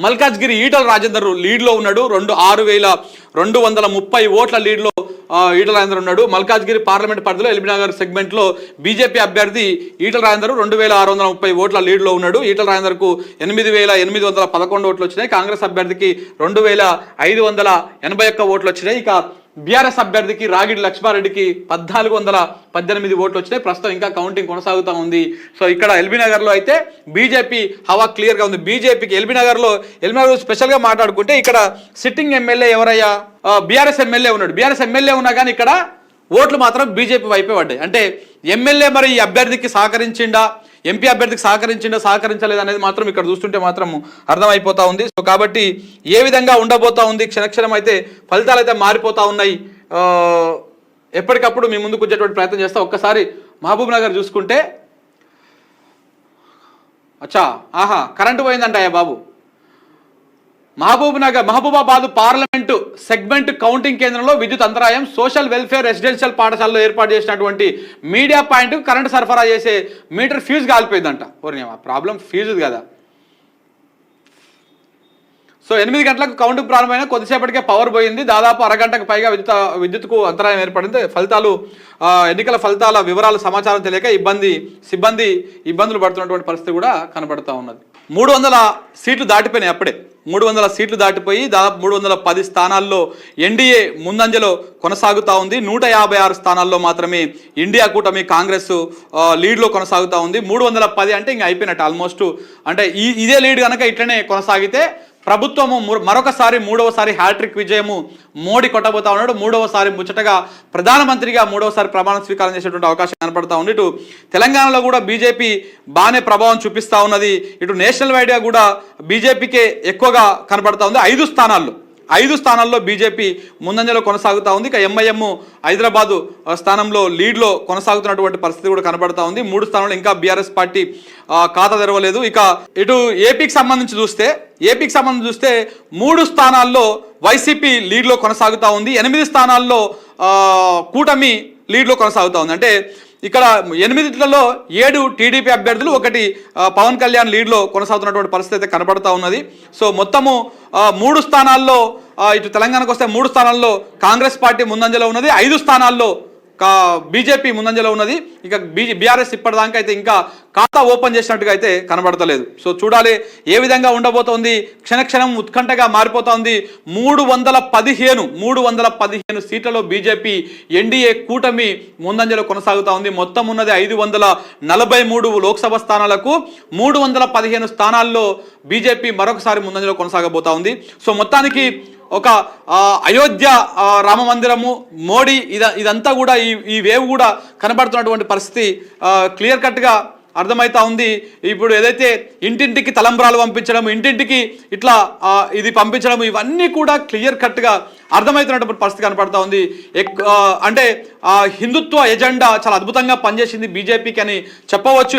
మల్కాజ్గిరి ఈటల రాజేందర్ లీడ్లో ఉన్నాడు. 6,230 ఓట్ల లీడ్లో ఈటల రాజేందర్ ఉన్నాడు. మల్కాజ్గిరి పార్లమెంట్ పరిధిలో ఎల్బీనగర్ సెగ్మెంట్లో బీజేపీ అభ్యర్థి ఈటల రాజేందర్ 2,630 ఓట్ల లీడ్లో ఉన్నాడు. ఈటల రాజేందర్కు 8,811 ఓట్లు వచ్చినాయి. కాంగ్రెస్ అభ్యర్థికి 2,581 ఓట్లు వచ్చినాయి. ఇక బీఆర్ఎస్ అభ్యర్థికి రాగిడి లక్ష్మారెడ్డికి 1,418 ఓట్లు వచ్చినాయి. ప్రస్తుతం ఇంకా కౌంటింగ్ కొనసాగుతూ ఉంది. సో ఇక్కడ ఎల్బీనగర్లో అయితే బీజేపీ హవా క్లియర్గా ఉంది. బీజేపీకి ఎల్బీనగర్ స్పెషల్గా మాట్లాడుకుంటే ఇక్కడ సిట్టింగ్ ఎమ్మెల్యే ఎవరయ్యా, బీఆర్ఎస్ ఎమ్మెల్యే ఉన్నాడు. బీఆర్ఎస్ ఎమ్మెల్యే ఉన్నా కానీ ఇక్కడ ఓట్లు మాత్రం బీజేపీ వైపే పడ్డాయి. అంటే ఎమ్మెల్యే మరి ఈ అభ్యర్థికి సహకరించిండా, ఎంపీ అభ్యర్థికి సహకరించలేదు అనేది మాత్రం ఇక్కడ చూస్తుంటే మాత్రం అర్థమైపోతా ఉంది. సో కాబట్టి ఏ విధంగా ఉండబోతా ఉంది, క్షణక్షణం అయితే ఫలితాలు అయితే మారిపోతా ఉన్నాయి. ఎప్పటికప్పుడు మీ ముందుకు వచ్చేటువంటి ప్రయత్నం చేస్తా. ఒక్కసారి మహబూబ్ నగర్ చూసుకుంటే ఆహా కరెంటు పోయిందంటాయా బాబు. మహబూబాబాద్ పార్లమెంటు సెగ్మెంట్ కౌంటింగ్ కేంద్రంలో విద్యుత్ అంతరాయం, సోషల్ వెల్ఫేర్ రెసిడెన్షియల్ పాఠశాలలో ఏర్పాటు చేసినటువంటి మీడియా పాయింట్ కరెంటు సరఫరా చేసే మీటర్ ఫ్యూజ్ కాలిపోయిందంట. ప్రాబ్లం ఫ్యూజ్ కదా. సో 8 గంటలకు కౌంటింగ్ ప్రారంభమైన కొద్దిసేపటికే పవర్ పోయింది. దాదాపు అరగంటకు పైగా విద్యుత్కు అంతరాయం ఏర్పడింది. ఎన్నికల ఫలితాల వివరాలు సమాచారం తెలియక సిబ్బంది ఇబ్బందులు పడుతున్నటువంటి పరిస్థితి కూడా కనబడతా ఉన్నది. 300 సీట్లు దాటిపోయినాయి. అప్పుడే 300 సీట్లు దాటిపోయి దాదాపు 310 స్థానాల్లో ఎన్డీఏ ముందంజలో కొనసాగుతూ ఉంది. 156 స్థానాల్లో మాత్రమే ఇండియా కూటమి కాంగ్రెస్ లీడ్లో కొనసాగుతూ ఉంది. 310 అంటే ఇంకా అయిపోయినట్టు ఆల్మోస్ట్. అంటే ఇదే లీడ్ కనుక ఇట్లనే కొనసాగితే ప్రభుత్వము మరొకసారి మూడవసారి హ్యాట్రిక్ విజయము మోడీ కొట్టబోతా ఉన్నాడు. మూడవసారి ముచ్చటగా ప్రధానమంత్రిగా మూడవసారి ప్రమాణ స్వీకారం చేసేటువంటి అవకాశం కనపడతా ఉంది. ఇటు తెలంగాణలో కూడా బీజేపీ బాగానే ప్రభావం చూపిస్తూ ఉన్నది. ఇటు నేషనల్ వైడ్గా కూడా బీజేపీకే ఎక్కువగా కనపడతా ఉంది. 5 స్థానాల్లో బీజేపీ ముందంజలో కొనసాగుతూ ఉంది. ఇక ఎంఐఎం హైదరాబాదు స్థానంలో లీడ్లో కొనసాగుతున్నటువంటి పరిస్థితి కూడా కనబడతా ఉంది. 3 స్థానాల్లో ఇంకా బీఆర్ఎస్ పార్టీ ఖాతా తెరవలేదు. ఇక ఇటు ఏపీకి సంబంధించి చూస్తే 3 స్థానాల్లో వైసీపీ లీడ్లో కొనసాగుతూ ఉంది. 8 స్థానాల్లో కూటమి లీడ్లో కొనసాగుతూ ఉంది. అంటే ఇక్కడ 8లలో 7 టీడీపీ అభ్యర్థులు, 1 పవన్ కళ్యాణ్ లీడ్లో కొనసాగుతున్నటువంటి పరిస్థితి అయితే కనబడతా ఉన్నది. సో మొత్తము 3 స్థానాల్లో ఇటు తెలంగాణకు వస్తే 3 స్థానాల్లో కాంగ్రెస్ పార్టీ ముందంజలో ఉన్నది. 5 స్థానాల్లో బీజేపీ ముందంజలో ఉన్నది. ఇక బీఆర్ఎస్ ఇప్పటిదాకా అయితే ఇంకా ఖాతా ఓపెన్ చేసినట్టుగా అయితే కనబడతలేదు. సో చూడాలి ఏ విధంగా ఉండబోతోంది. క్షణక్షణం ఉత్కంఠగా మారిపోతోంది. 315 సీట్లలో బీజేపీ ఎన్డీఏ కూటమి ముందంజలో కొనసాగుతూ ఉంది. మొత్తం ఉన్నది 543 లోక్సభ స్థానాలకు 315 స్థానాల్లో బీజేపీ మరొకసారి ముందంజలో కొనసాగబోతా ఉంది. సో మొత్తానికి ఒక అయోధ్య రామ మందిరము, మోడీ ఇదంతా కూడా ఈ వేవ్ కూడా కనబడుతున్నటువంటి పరిస్థితి క్లియర్ కట్గా అర్థమవుతా ఉంది. ఇప్పుడు ఏదైతే ఇంటింటికి తలంబ్రాలు పంపించడం, ఇంటింటికి ఇట్లా ఇది పంపించడం, ఇవన్నీ కూడా క్లియర్ కట్గా అర్థమవుతున్నటువంటి పరిస్థితి కనపడతా ఉంది. అంటే హిందుత్వ ఎజెండా చాలా అద్భుతంగా పనిచేసింది బీజేపీకి అని చెప్పవచ్చు.